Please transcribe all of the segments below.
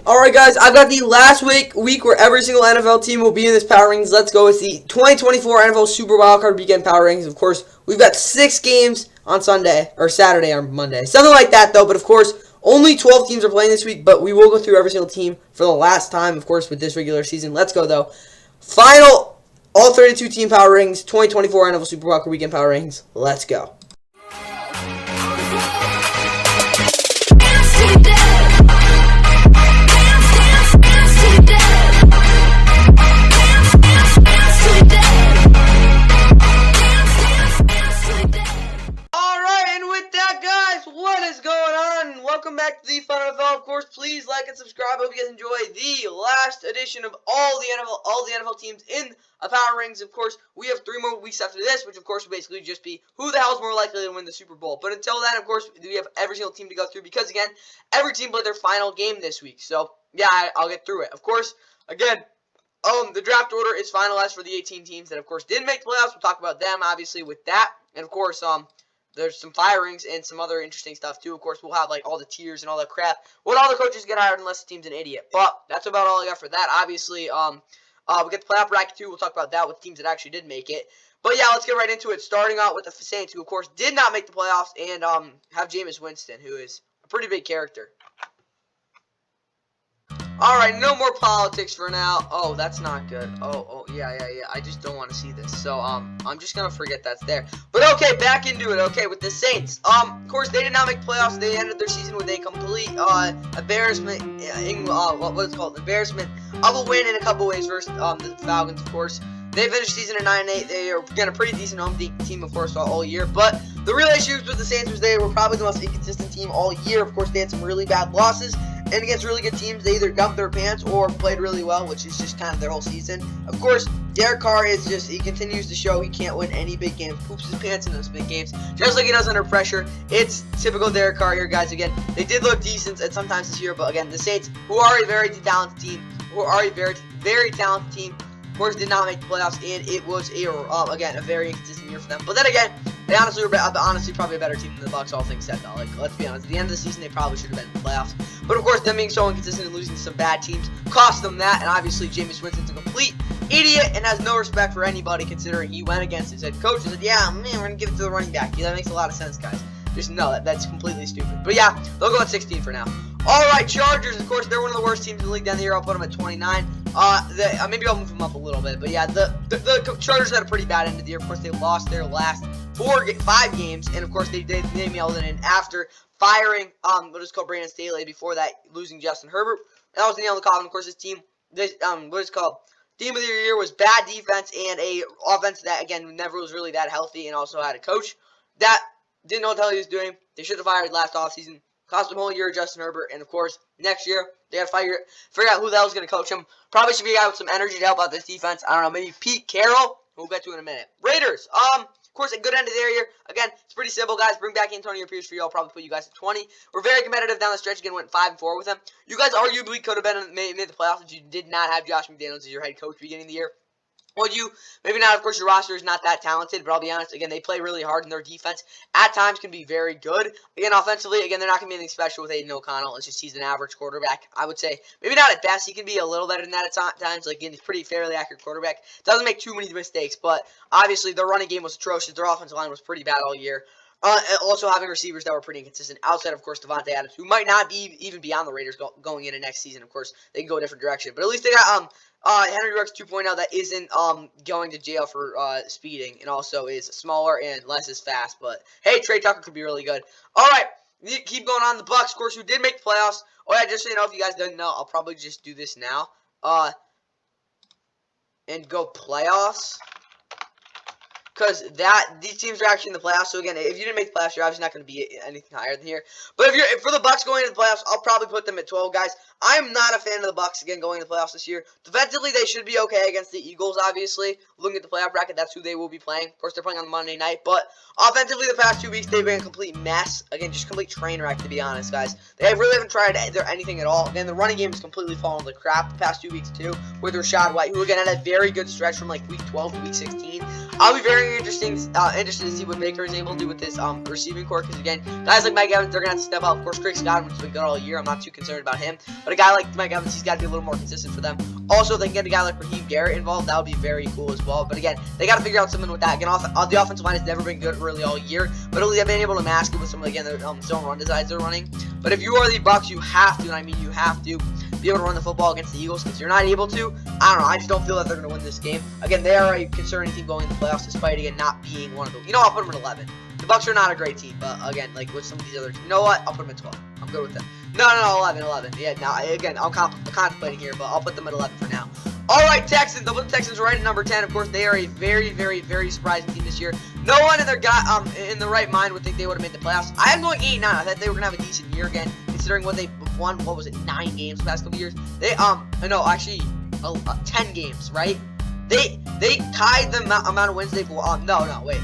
Alright guys, I've got the last week where every single NFL team will be in this power rankings. Let's go with the 2024 NFL Super Wildcard Weekend power rankings. Of course, we've got 6 games on Sunday, or Saturday or Monday. Something like that though, but of course, only 12 teams are playing this week, but we will go through every single team for the last time, of course, with this regular season. Let's go though. Final, all 32 team power rankings, 2024 NFL Super Wildcard Weekend power rankings. Let's go. Welcome back to the Fun NFL. Of course, please like and subscribe. I hope you guys enjoy the last edition of all the NFL teams in a power rings. Of course, we have 3 more weeks after this, which of course will basically just be who the hell is more likely to win the Super Bowl. But until then, of course, we have every single team to go through because again, every team played their final game this week. So yeah, I'll get through it. Of course, again, the draft order is finalized for the 18 teams that of course didn't make the playoffs. We'll talk about them obviously with that, and of course there's some firings and some other interesting stuff too. Of course, we'll have like all the tiers and all that crap. Would all the coaches get hired unless the team's an idiot? But that's about all I got for that. Obviously, we get the playoff bracket too. We'll talk about that with teams that actually did make it. But yeah, let's get right into it. Starting out with the Saints, who of course did not make the playoffs, and have Jameis Winston, who is a pretty big character. Alright, no more politics for now. Oh, that's not good. Oh, yeah. I just don't want to see this. So, I'm just going to forget that's there. But, okay, back into it. Okay, with the Saints. Of course, they did not make playoffs. They ended their season with a complete, embarrassment, embarrassment of a win in a couple ways versus, the Falcons, of course. They finished the season at 9-8. They are again a pretty decent home team, of course, all year. But the real issues with the Saints was they were probably the most inconsistent team all year. Of course, they had some really bad losses. And against really good teams, they either dumped their pants or played really well, which is just kind of their whole season. Of course, Derek Carr is just, he continues to show he can't win any big games. Poops his pants in those big games, just like he does under pressure. It's typical Derek Carr here, guys. Again, they did look decent at sometimes this year, but again, the Saints, who are a very talented team, of course, did not make the playoffs, and it was again a very inconsistent year for them. But then again, they honestly were probably a better team than the Bucs. All things said, though, like let's be honest, at the end of the season they probably should have been in the playoffs. But of course, them being so inconsistent and losing to some bad teams cost them that. And obviously, Jameis Winston's a complete idiot and has no respect for anybody, considering he went against his head coach and said, "Yeah, man, we're gonna give it to the running back." Yeah, that makes a lot of sense, guys. Just no, that's completely stupid. But yeah, they'll go at 16 for now. Alright, Chargers, of course, they're one of the worst teams in the league down the year. I'll put them at 29. Maybe I'll move them up a little bit. But yeah, the Chargers had a pretty bad end of the year. Of course, they lost their last 5 games. And of course, they mailed it in after firing Brandon Staley. Before that, losing Justin Herbert. And that was the nail in the coffin. Of course, this team, team of the year was bad defense and a offense that, again, never was really that healthy, and also had a coach that didn't know what the hell he was doing. They should have fired last offseason. Cost them a whole year of Justin Herbert, and of course, next year, they got to figure out who the hell is going to coach him. Probably should be a guy with some energy to help out this defense. I don't know, maybe Pete Carroll, who we'll get to in a minute. Raiders, of course, a good end of their year. Again, it's pretty simple, guys. Bring back Antonio Pierce for you. I'll probably put you guys at 20. We're very competitive down the stretch. Again, went 5-4 with him. You guys arguably could have made the playoffs if you did not have Josh McDaniels as your head coach beginning of the year. Well, maybe not, of course, your roster is not that talented, but I'll be honest, again, they play really hard, and their defense at times can be very good. Again, offensively, again, they're not going to be anything special with Aiden O'Connell. It's just he's an average quarterback. I would say, maybe not at best, he can be a little better than that at times. Like, again, he's a pretty fairly accurate quarterback. Doesn't make too many mistakes, but obviously their running game was atrocious. Their offensive line was pretty bad all year. Also having receivers that were pretty inconsistent outside, of course, Devontae Adams, who might not even be on the Raiders going into next season. Of course, they can go a different direction. But at least they got Henry Ruggs 2.0 that isn't going to jail for speeding, and also is smaller and less as fast. But hey, Trey Tucker could be really good. All right, keep going on. The Bucs, of course, who did make the playoffs. Oh yeah, just so you know, if you guys didn't know, I'll probably just do this now. And go playoffs. Because these teams are actually in the playoffs. So again, if you didn't make the playoffs, you're obviously not going to be anything higher than here. But if for the Bucs going into the playoffs, I'll probably put them at 12, guys. I'm not a fan of the Bucs again going into the playoffs this year. Defensively, they should be okay against the Eagles. Obviously, looking at the playoff bracket, that's who they will be playing. Of course, they're playing on Monday night. But offensively, the past 2 weeks they've been a complete mess. Again, just complete train wreck, to be honest, guys. They really haven't tried anything at all. Again, the running game has completely fallen to crap the past 2 weeks too, with Rashad White, who again had a very good stretch from like week 12 to week 16. I'll be very very interested to see what Baker is able to do with this receiving core, because again, guys like Mike Evans, they're gonna have to step up. Of course, Chris Godwin has been good all year. I'm not too concerned about him, but a guy like Mike Evans, he's got to be a little more consistent for them. Also, if they can get a guy like Raheem Garrett involved, that would be very cool as well. But again, they got to figure out something with that. Again, the offensive line has never been good really all year, but at least they've been able to mask it with some of the zone run designs they're running. But if you are the Bucs, you have to, and I mean you have to, be able to run the football against the Eagles, because you're not able to. I don't know. I just don't feel that they're going to win this game. Again, they are a concerning team going in the playoffs, despite again not being one of the. You know, I'll put them at 11. The Bucs are not a great team, but again, like with some of these others, you know what? I'll put them at 12. I'm good with them. No, 11. Yeah, now again, I'm contemplating here, but I'll put them at 11 for now. All right, Texans. I'll put the Texans right at number 10. Of course, they are a very, very, very surprising team this year. No one in the right mind would think they would have made the playoffs. I am going 8-9. I thought they were gonna have a decent year again, considering what they won. What was it? 9 games the past couple years. They no, actually, 10 games, right? They tied the amount of wins they've won. No, wait.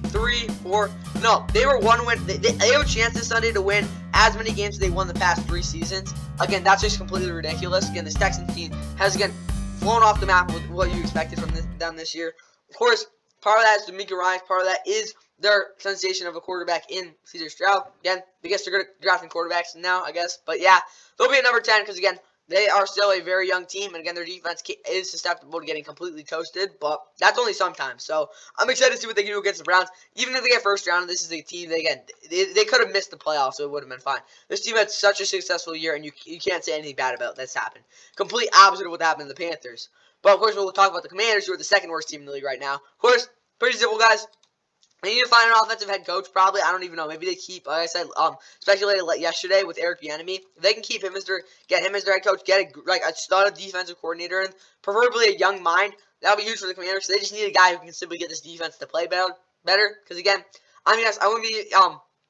3, 4. No, they were 1 win. They have a chance this Sunday to win as many games as they won the past 3 seasons. Again, that's just completely ridiculous. Again, this Texans team has again flown off the map with what you expected from them this year. Of course, part of that is D'Amico Ryans. Part of that is their sensation of a quarterback in Cedar Stroud. Again, I guess they're good at drafting quarterbacks now, I guess. But yeah, they'll be at number 10 because again, they are still a very young team, and again, their defense is susceptible to getting completely toasted, but that's only sometimes. So I'm excited to see what they can do against the Browns. Even if they get first round, this is a team that, again, they could have missed the playoffs, so it would have been fine. This team had such a successful year, and you can't say anything bad about that's happened. Complete opposite of what happened to the Panthers. But of course, we'll talk about the Commanders, who are the second worst team in the league right now. Of course, pretty simple, guys. They need to find an offensive head coach, probably. I don't even know. Maybe they keep, like I said, speculated yesterday with Eric Bieniemy. If they can keep him get him as their head coach, get a stud defensive coordinator, and preferably a young mind, that would be huge for the Commanders. They just need a guy who can simply get this defense to play better. Because again, I mean, I wouldn't be.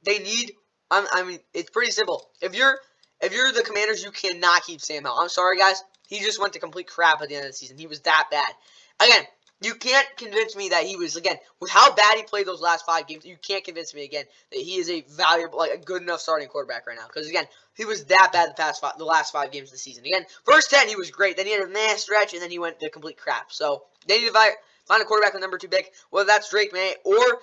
They need. I mean, it's pretty simple. If you're the Commanders, you cannot keep Sam Howell. I'm sorry, guys. He just went to complete crap at the end of the season. He was that bad. Again. You can't convince me that he was, again, with how bad he played those last 5 games, you can't convince me, again, that he is a valuable, like, a good enough starting quarterback right now. Because, again, he was that bad the last 5 games of the season. Again, first 10, he was great. Then he had a meh stretch, and then he went to complete crap. So, they need to find a quarterback with number 2 pick, whether that's Drake May or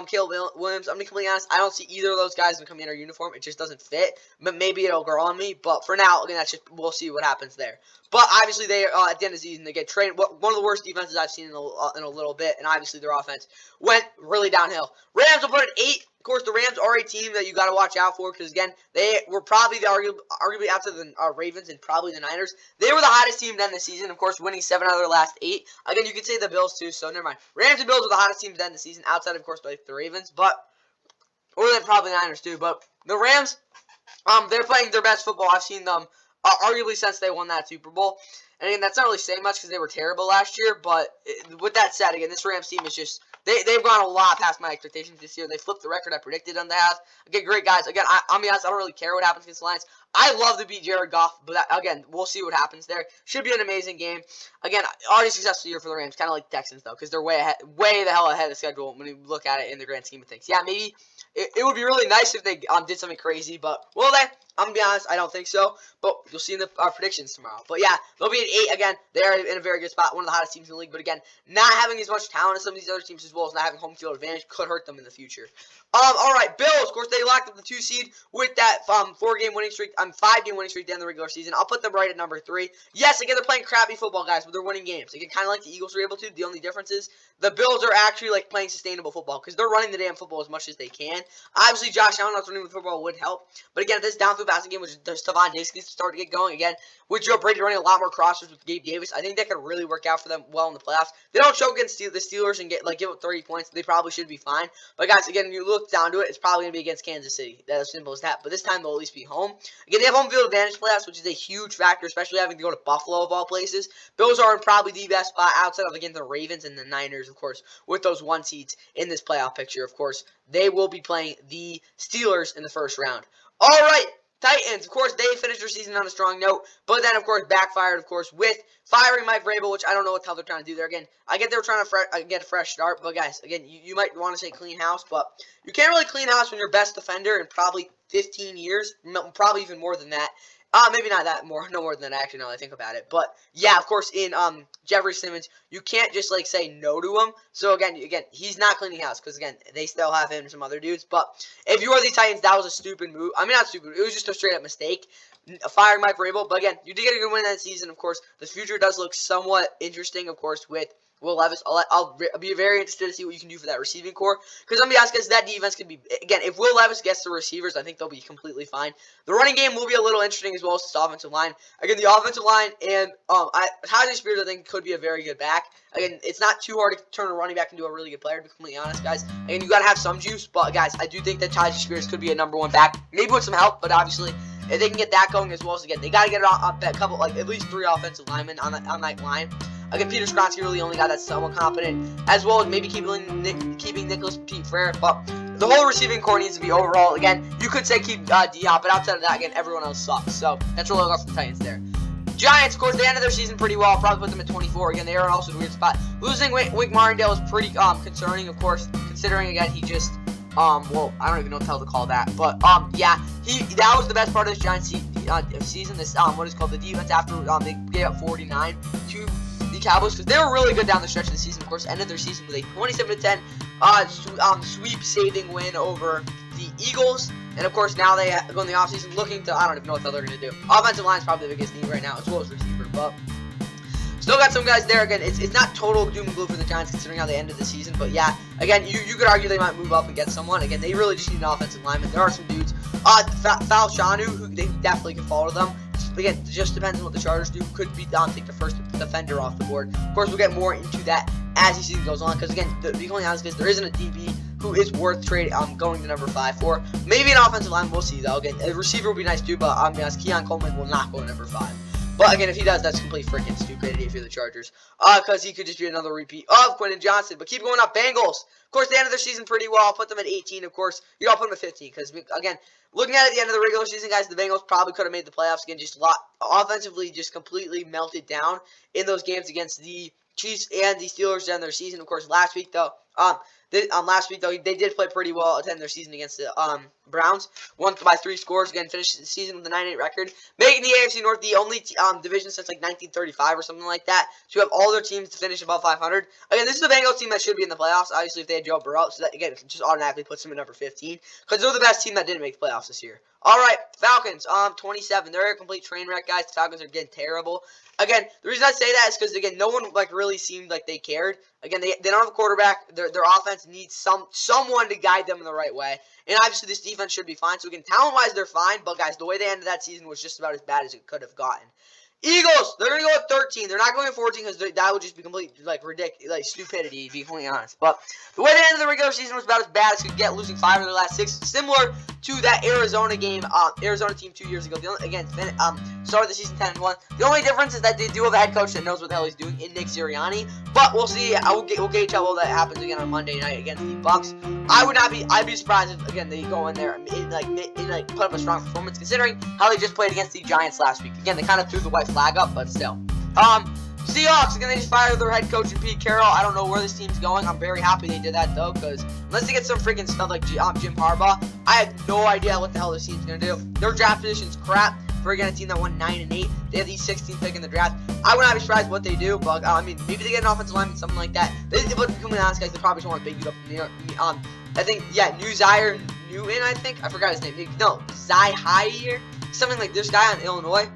Caleb Williams. I'm going to be completely honest, I don't see either of those guys in the Commander uniform. It just doesn't fit. But maybe it'll grow on me. But for now, again, we'll see what happens there. But obviously, they at the end of the season, they get trained. One of the worst defenses I've seen in a little bit, and obviously their offense went really downhill. Rams will put at 8. Of course, the Rams are a team that you got to watch out for because, again, they were probably arguably after the Ravens and probably the Niners. They were the hottest team to end the season, of course, winning 7 out of their last 8. Again, you could say the Bills too, so never mind. Rams and Bills were the hottest teams to end the season, outside, of course, like the Ravens, or then probably the Niners too. But the Rams, they're playing their best football I've seen them arguably since they won that Super Bowl. And again, that's not really saying much because they were terrible last year. But with that said, again, this Rams team is just they've gone a lot past my expectations this year. They flipped the record I predicted on the half. Again, great guys. Again, I'll be honest, I don't really care what happens against the Lions. I love to beat Jared Goff, but again, we'll see what happens there. Should be an amazing game. Again, already successful year for the Rams, kind of like the Texans though, because they're way the hell ahead of schedule when you look at it in the grand scheme of things. Yeah, maybe it would be really nice if they did something crazy, but will they? I'm going to be honest, I don't think so, but you'll see in our predictions tomorrow. But yeah, they'll be at 8 again. They are in a very good spot, one of the hottest teams in the league. But again, not having as much talent as some of these other teams, as well as not having home field advantage, could hurt them in the future. All right, Bills, of course, they locked up the 2 seed with that 5-game winning streak at the end of the regular season. I'll put them right at number 3. Yes, again, they're playing crappy football, guys, but they're winning games. Again, kind of like the Eagles were able to. The only difference is the Bills are actually like playing sustainable football because they're running the damn football as much as they can. Obviously, Josh Allen not running the football would help, but again, if this downfield passing game, which Stephon Diggs needs to start to get going again, with Joe Brady running a lot more crossers with Gabe Davis, I think that could really work out for them well in the playoffs. They don't choke against the Steelers and give up 30 points. They probably should be fine. But guys, again, when you look down to it, it's probably going to be against Kansas City. That's as simple as that. But this time they'll at least be home. Again, they have home field advantage playoffs, which is a huge factor, especially having to go to Buffalo of all places. Bills are in probably the best spot outside of, again, the Ravens and the Niners, of course, with those 1 seeds in this playoff picture. Of course, they will be playing the Steelers in the first round. All right. Titans, of course, they finished their season on a strong note, but then, of course, backfired, of course, with firing Mike Vrabel, which I don't know what the hell they're trying to do there. Again, I get they were trying to get a fresh start, but, guys, again, you might want to say clean house, but you can't really clean house when your best defender in probably 15 years, probably even more than that, Maybe not that no more than that, actually, now that I think about it. But yeah, of course, in Jeffrey Simmons, you can't just like say no to him. So again, he's not cleaning house because again, they still have him and some other dudes. But if you are the Titans, that was a stupid move. I mean, not stupid. It was just a straight up mistake, firing Mike Vrabel. But again, you did get a good win that season. Of course, the future does look somewhat interesting. Of course, with Will Levis. I'll be very interested to see what you can do for that receiving core. Because let me ask you, that defense could be, again, if Will Levis gets the receivers, I think they'll be completely fine. The running game will be a little interesting as well as the offensive line. Again, the offensive line and Tyler Spears, I think, could be a very good back. Again, it's not too hard to turn a running back into a really good player, to be completely honest, guys. Again, you got to have some juice. But, guys, I do think that Tyler Spears could be a #1 back. Maybe with some help, but obviously, if they can get that going as well as, again, they got to get a couple, like, at least 3 offensive linemen on that line. Again, Peter Skronsky really only got that somewhat confident, as well as maybe keeping Nicholas Petit-Frere. But the whole receiving core needs to be overall. Again, you could say keep Diop, but outside of that, again, everyone else sucks. So that's really all I got from the Titans there. Giants, of course, they ended their season pretty well. Probably put them at 24. Again, they are also in a weird spot. Losing Wink Martindale is pretty concerning, of course, considering, again, he just, well, I don't even know what the hell to call that. But, yeah, that was the best part of this Giants season, this, what is called the defense after they gave up 49 to the Cowboys, because they were really good down the stretch of the season. Of course, ended their season with a 27-10 sweep-saving win over the Eagles. And of course, now they go in the offseason looking to, I don't even know what the hell they're going to do. Offensive line is probably the biggest need right now, as well as receiver. But still got some guys there. Again, it's not total doom and gloom for the Giants considering how they ended the season. But yeah, again, you could argue they might move up and get someone. Again, they really just need an offensive lineman. There are some dudes. Falshanu, who they definitely can follow them. Again, it just depends on what the Chargers do. Could be take the first defender off the board. Of course, we'll get more into that as the season goes on. Because again, to be completely honest, there isn't a DB who is worth going to #5 for. Maybe an offensive line, we'll see though. Again, a receiver would be nice too, but I'm gonna ask Keon Coleman will not go to #5. But again, if he does, that's complete freaking stupidity if you're the Chargers. Because he could just be another repeat of Quentin Johnson. But keep going up, Bengals. Of course, they ended their season pretty well. I'll put them at 18, of course. You gotta put them at 15. Because, again, looking at it at the end of the regular season, guys, the Bengals probably could have made the playoffs. Again, just offensively just completely melted down in those games against the Chiefs and the Steelers to end their season. Of course, last week, though, they did play pretty well at the end of their season against the Browns. Won by 3 scores. Again, finished the season with a 9-8 record. Making the AFC North the only division since like 1935 or something like that to have all their teams to finish above 500. Again, this is the Bengals team that should be in the playoffs. Obviously, if they had Joe Burrow, so that again just automatically puts them at #15 because they're the best team that didn't make the playoffs this year. All right, Falcons, 27. They're a complete train wreck, guys. The Falcons are getting terrible. Again, the reason I say that is because, again, no one, like, really seemed like they cared. Again, they don't have a quarterback. Their offense needs someone to guide them in the right way. And, obviously, this defense should be fine. So, again, talent-wise, they're fine. But, guys, the way they ended that season was just about as bad as it could have gotten. Eagles, they're going to go at 13. They're not going at 14 because that would just be complete, like, ridiculous, like, stupidity, to be completely honest. But the way they ended the regular season was about as bad as could get, losing 5 of their last 6. Similar to that Arizona game, Arizona team 2 years ago. Started the season 10-1. The only difference is that they do have a head coach that knows what the hell he's doing in Nick Sirianni. But we'll see. We'll gauge how well that happens again on Monday night against the Bucs. I'd be surprised if, again, they go in there and put up a strong performance considering how they just played against the Giants last week. Again, they kind of threw the white flag up, but still. Seahawks, again, they just fired their head coach and Pete Carroll. I don't know where this team's going. I'm very happy they did that, though, because unless they get some freaking stuff like Jim Harbaugh, I have no idea what the hell this team's going to do. Their draft position's crap for, again, a team that won 9-8. They have the 16th pick in the draft. I would not be surprised what they do, but, I mean, maybe they get an offensive lineman, something like that. But to be completely honest, guys, they probably just want to big it up from New York. I think, yeah, Newton, I think. I forgot his name. No, Zaire. Something like this guy on Illinois.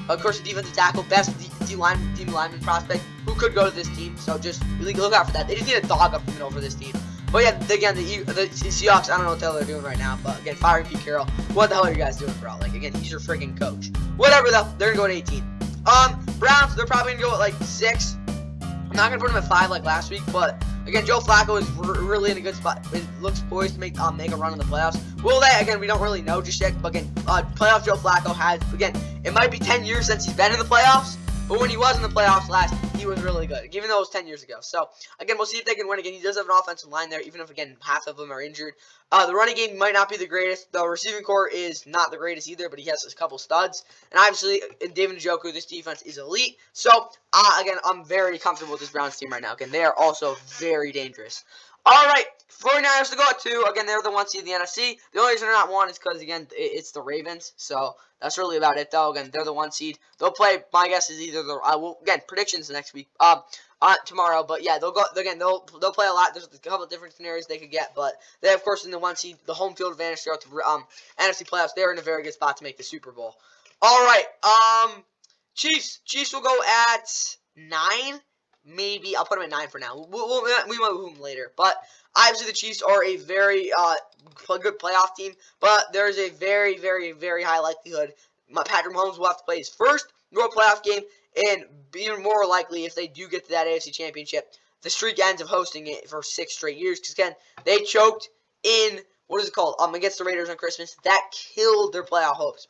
Of course, the defensive tackle, best team lineman prospect who could go to this team. So just really look out for that. They just need a dog up the middle for this team. But yeah, again, the Seahawks, I don't know what the hell they're doing right now. But again, firing Pete Carroll. What the hell are you guys doing, bro? Like, again, he's your freaking coach. Whatever, though. They're going to go at 18. Browns, they're probably going to go at like 6. I'm not going to put them at 5 like last week, but again, Joe Flacco is really in a good spot. It looks poised to make a run in the playoffs. Will they? Again, we don't really know just yet. But again, playoff Joe Flacco has, again, it might be 10 years since he's been in the playoffs. But when he was in the playoffs last, he was really good, even though it was 10 years ago. So, again, we'll see if they can win again. He does have an offensive line there, even if, again, half of them are injured. The running game might not be the greatest. The receiving core is not the greatest either, but he has a couple studs. And obviously, David Njoku, this defense is elite. So, again, I'm very comfortable with this Browns team right now. Again, they are also very dangerous. Alright, 49ers to go at 2. Again, they're the 1 seed in the NFC. The only reason they're not 1 is because, again, it's the Ravens. So, that's really about it, though. Again, they're the 1 seed. They'll play, my guess is either the, again, predictions next week, tomorrow. But, yeah, they'll play a lot. There's a couple of different scenarios they could get. But they, of course, in the 1 seed, the home field advantage throughout the NFC playoffs. They're in a very good spot to make the Super Bowl. Alright, Chiefs will go at 9. Maybe I'll put them at 9 for now. We might move them later, but obviously the Chiefs are a very good playoff team. But there's a very, very, very high likelihood Patrick Mahomes will have to play his first World Playoff game, and even more likely if they do get to that AFC Championship, the streak ends of hosting it for 6 straight years. Because again, they choked in. What is it called? Against the Raiders on Christmas. That killed their playoff hopes.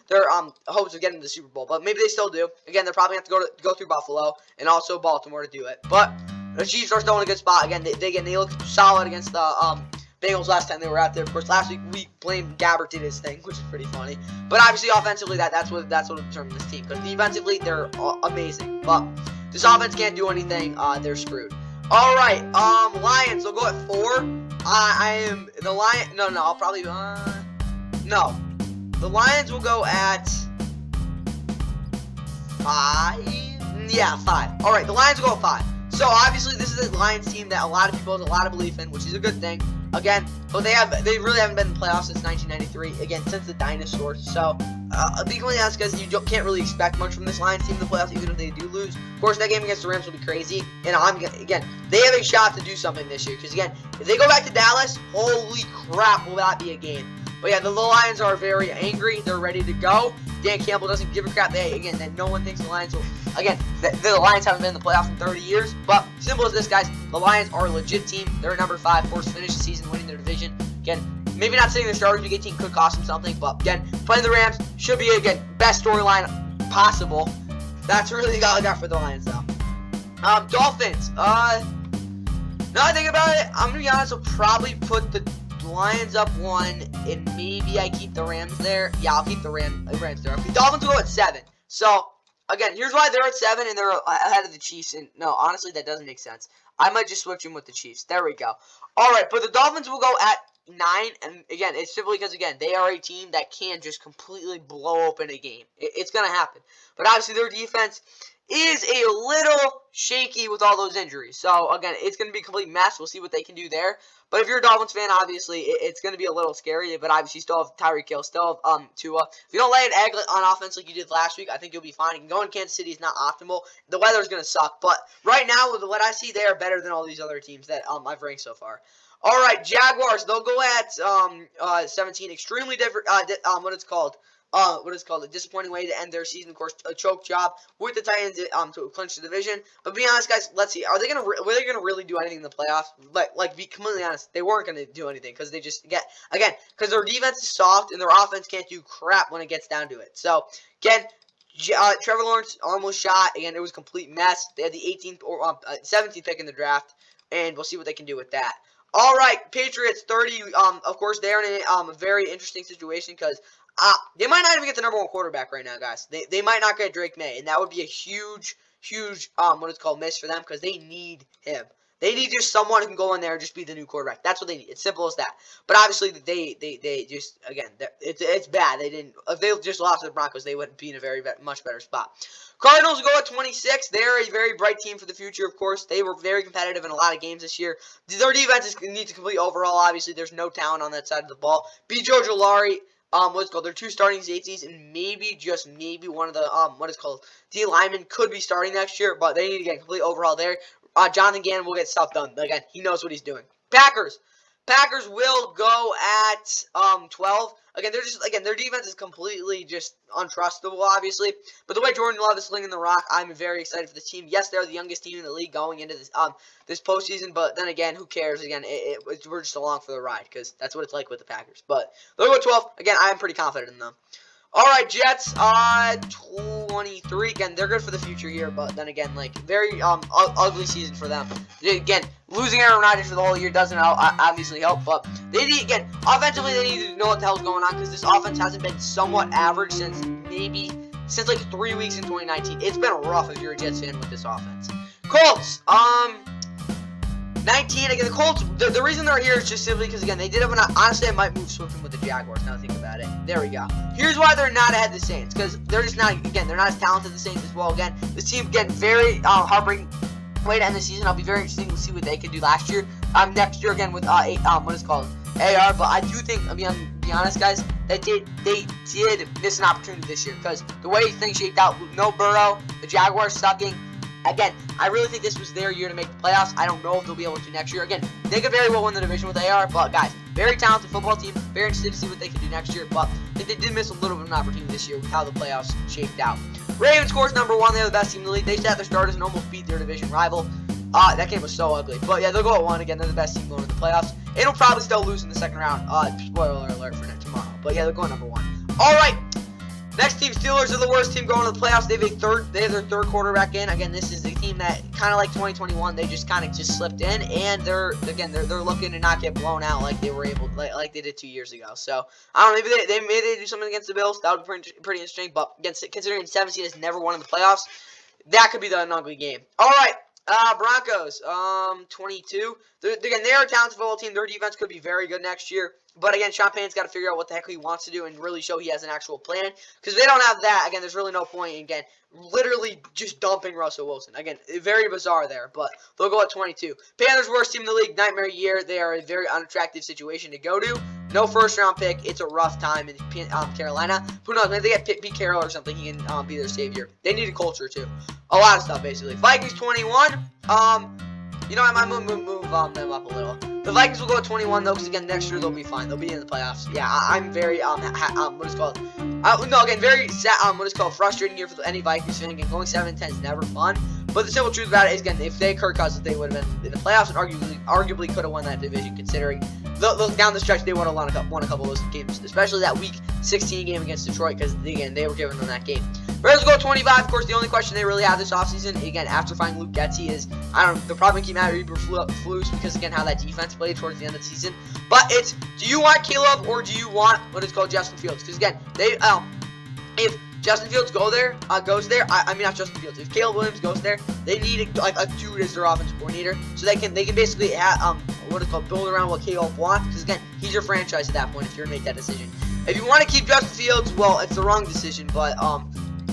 Their hopes of getting to the Super Bowl. But maybe they still do. Again, they're probably going to have to go through Buffalo and also Baltimore to do it. But the Chiefs are still in a good spot. Again, they looked solid against the Bengals last time they were out there. Of course, last week we blamed Gabbert did his thing, which is pretty funny. But obviously, offensively, that's what determined this team. Because defensively, they're amazing. But this offense can't do anything. They're screwed. All right, Lions. They'll go at 4. I am the Lion. No, I'll probably no. The Lions will go at 5. Yeah, 5. All right, the Lions will go at 5. So obviously, this is a Lions team that a lot of people have a lot of belief in, which is a good thing. Again, but they really haven't been in the playoffs since 1993. Again, since the dinosaurs. So, be completely honest, guys, you can't really expect much from this Lions team in the playoffs, even if they do lose. Of course, that game against the Rams will be crazy. And again, they have a shot to do something this year. Because again, if they go back to Dallas, holy crap, will that be a game? But yeah, the Lions are very angry. They're ready to go. Dan Campbell doesn't give a crap. That no one thinks the Lions will. Again, the Lions haven't been in the playoffs in 30 years. But simple as this, guys. The Lions are a legit team. They're number 5. Of course, finish the season winning their division. Again, maybe not sitting their starters week 18 could cost them something. But again, playing the Rams should be, again, best storyline possible. That's really all I got for the Lions, though. Dolphins. Now I think about it, I'm going to be honest, I'll probably put the Lions up 1, and maybe I keep the Rams there. Yeah, I'll keep the Rams there. The Dolphins will go at 7. So, again, here's why they're at 7 and they're ahead of the Chiefs. And no, honestly, that doesn't make sense. I might just switch them with the Chiefs. There we go. All right, but the Dolphins will go at 9. And again, it's simply because, again, they are a team that can just completely blow open a game. It's going to happen. But obviously, their defense is a little shaky with all those injuries. So, again, it's going to be a complete mess. We'll see what they can do there. But if you're a Dolphins fan, obviously, it's going to be a little scary. But obviously, you still have Tyreek Hill, still have Tua. If you don't lay an egg on offense like you did last week, I think you'll be fine. Going to Kansas City is not optimal. The weather's going to suck. But right now, with what I see, they are better than all these other teams that I've ranked so far. All right, Jaguars. They'll go at 17. Extremely different. A disappointing way to end their season. Of course, a choke job with the Titans to clinch the division. But be honest, guys, let's see. Were they gonna really do anything in the playoffs? Like, be completely honest, they weren't gonna do anything because they just because their defense is soft and their offense can't do crap when it gets down to it. So again, Trevor Lawrence almost shot. Again, it was a complete mess. They had the 18th or 17th pick in the draft, and we'll see what they can do with that. All right, Patriots 30. Of course, they're in a very interesting situation because they might not even get the number 1 quarterback right now, guys. They might not get Drake May, and that would be a huge miss for them because they need him. They need just someone who can go in there and just be the new quarterback. That's what they need. It's simple as that. But obviously, they just, again, it's bad. If they just lost to the Broncos, they wouldn't be in a much better spot. Cardinals go at 26. They're a very bright team for the future, of course. They were very competitive in a lot of games this year. Their defense needs a complete overhaul. Obviously, there's no talent on that side of the ball. B. Joe Jolari, their 2 starting safeties, and maybe, just maybe, one of the, D linemen could be starting next year, but they need to get a complete overhaul there. Jonathan Gannon will get stuff done. Again, he knows what he's doing. Packers will go at 12. Again, their defense is completely just untrustable, obviously. But the way Jordan Love is slinging the rock, I'm very excited for this team. Yes, they're the youngest team in the league going into this postseason, but then again, who cares? Again, we're just along for the ride because that's what it's like with the Packers. But they'll go at 12. Again, I'm pretty confident in them. All right, Jets, 23. Again, they're good for the future here, but then again, very ugly season for them. Again, losing Aaron Rodgers for the whole year doesn't obviously help, but they need, again, offensively, they need to know what the hell's going on because this offense hasn't been somewhat average since 3 weeks in 2019. It's been rough if you're a Jets fan with this offense. Colts, 19, again, the Colts, the reason they're here is just simply because, again, they did have honestly, I might move Swift with the Jaguars, now think about it. There we go. Here's why they're not ahead of the Saints, because they're just not, again, they're not as talented as the Saints as well. Again, this team, again, very heartbreaking way to end the season. I'll be very interested to see what they could do next year, again, with, what is it called, AR, but I do think, I'll be honest, guys, that they did miss an opportunity this year, because the way things shaped out, no Burrow, the Jaguars sucking. Again, I really think this was their year to make the playoffs. I don't know if they'll be able to next year. Again, they could very well win the division with AR, but guys, very talented football team. Very interested to see what they can do next year, but I think they did miss a little bit of an opportunity this year with how the playoffs shaped out. Ravens, of course, number 1. They're the best team in the league. They sat their starters and almost beat their division rival. That game was so ugly. But yeah, they'll go at 1 again. They're the best team going to the playoffs. It'll probably still lose in the second round. Spoiler alert for tomorrow. But yeah, they're going number 1. All right. Next team, Steelers are the worst team going to the playoffs. They have their third quarterback in. Again, this is a team that kind of like 2021, they just kind of slipped in, and they're looking to not get blown out like they were able, like they did 2 years ago. So I don't know, maybe they do something against the Bills. That would be pretty interesting. But considering 17 has never won in the playoffs, that could be an ugly game. All right. Broncos, 22. Again, they're a talented football team. Their defense could be very good next year. But again, Sean Payton's got to figure out what the heck he wants to do and really show he has an actual plan. Because if they don't have that, again, there's really no point in, again, literally just dumping Russell Wilson. Again, very bizarre there, but they'll go at 22. Panthers, worst team in the league, nightmare year. They are a very unattractive situation to go to. No first-round pick. It's a rough time in Carolina. Who knows? Maybe they get Pete Carroll or something. He can be their savior. They need a culture, too. A lot of stuff, basically. Vikings, 21. You know, I might move them up a little. The Vikings will go at 21, though, because, again, next year they'll be fine. They'll be in the playoffs. Yeah, I'm very, very sad, frustrating year for any Vikings fan. Again, going 7-10 is never fun. But the simple truth about it is, again, if they Kirk Cousins, they would have been in the playoffs and arguably could have won that division, considering down the stretch they would have won a couple of those games, especially that Week 16 game against Detroit, because, again, they were giving them that game. Bears will go 25. Of course, the only question they really have this offseason, again, after finding Luke Getsy, is, they're probably going to keep Matt Eberflus because, again, how that defense played towards the end of the season. But it's, do you want Caleb or do you want what is called Justin Fields? Because, again, if Justin Fields goes there, not Justin Fields. If Caleb Williams goes there, they need a dude as their offensive coordinator, so they can basically have, build around what Caleb wants. Because again, he's your franchise at that point if you're gonna make that decision. If you want to keep Justin Fields, well, it's the wrong decision. But I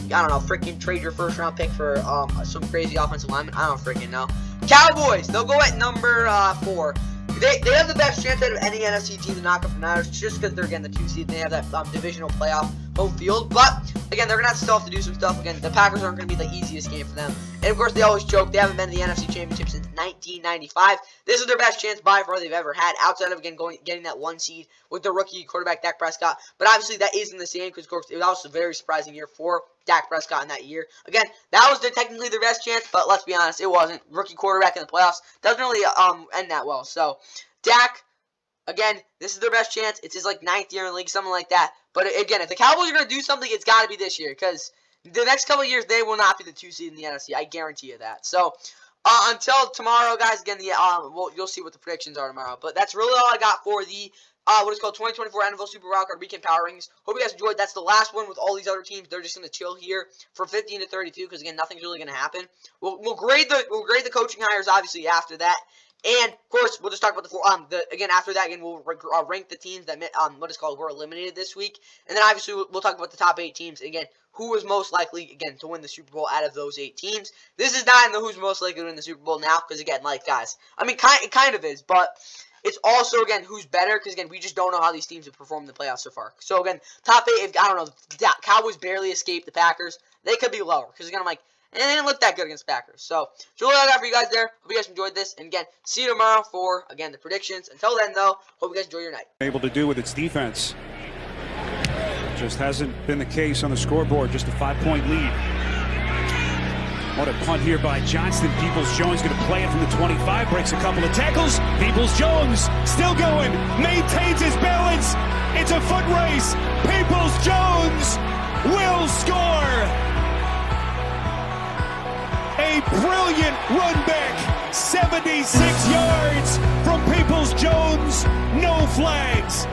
don't know, freaking trade your first round pick for some crazy offensive lineman. I don't freaking know. Cowboys, they'll go at number 4. They have the best chance out of any NFC team to knock up the Niners, just because they're, again, the 2 seed and they have that divisional playoff home field. But, again, they're going to still have to do some stuff. Again, the Packers aren't going to be the easiest game for them. And, of course, they always joke. They haven't been in the NFC Championship since 1995. This is their best chance by far they've ever had, outside of, again, getting that 1 seed with the rookie quarterback Dak Prescott. But, obviously, that isn't the same because, of course, it was also a very surprising year for Dak Prescott in that year. Again, that was technically their best chance, but let's be honest, it wasn't. Rookie quarterback in the playoffs doesn't really end that well. So, Dak, again, this is their best chance. It's his, 9th year in the league, something like that. But, again, if the Cowboys are going to do something, it's got to be this year. Because the next couple of years, they will not be the 2 seed in the NFC. I guarantee you that. So, until tomorrow, guys, again, you'll see what the predictions are tomorrow. But that's really all I got for the 2024 NFL Super Wildcard Weekend Power Rankings. Hope you guys enjoyed. That's the last one with all these other teams. They're just going to chill here for 15 to 32 because, again, nothing's really going to happen. We'll grade the coaching hires, obviously, after that. And, of course, we'll just talk about again, after that, again, we'll rank the teams that, were eliminated this week. And then, obviously, we'll talk about the top 8 teams. Again, who was most likely, again, to win the Super Bowl out of those 8 teams. This is not in the who's most likely to win the Super Bowl now, because, again, guys, it kind of is, but it's also, again, who's better, because, again, we just don't know how these teams have performed in the playoffs so far. So, again, top 8, Cowboys barely escaped the Packers. They could be lower, because, again, and they didn't look that good against Packers. So, that's really all I got for you guys there. Hope you guys enjoyed this. And again, see you tomorrow for, again, the predictions. Until then, though, hope you guys enjoy your night. Able to do with its defense. Just hasn't been the case on the scoreboard. Just a 5-point lead. What a punt here by Johnston. Peoples-Jones going to play it from the 25. Breaks a couple of tackles. Peoples-Jones still going. Maintains his balance. It's a foot race. Peoples-Jones will score. A brilliant run back, 76 yards from Peoples-Jones, no flags.